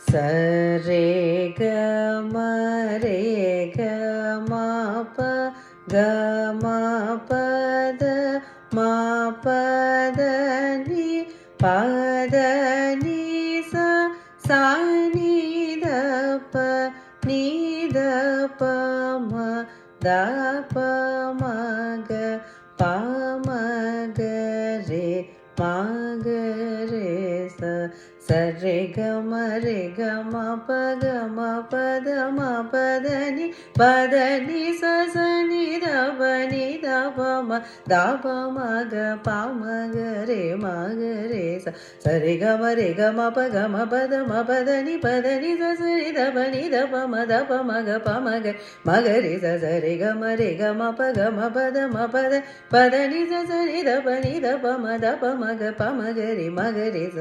சரே கமரே கமப கமபத மபத நி பத நி சானி தப நித பம தப மக பமகரே மகரே சரே கமரே கமபத மபத மபதனி பதனி சசனி தபனி தபம தபமக பமகரே மகரே சரே கமரே கமப கமபத மபதனி பதனி சசனி தபனி தபம தபமக பமக மகரே சரே கமரே கமப கமபத மபத பதனி சசனி தபனி தபம தபமக பமகரே மகரே ச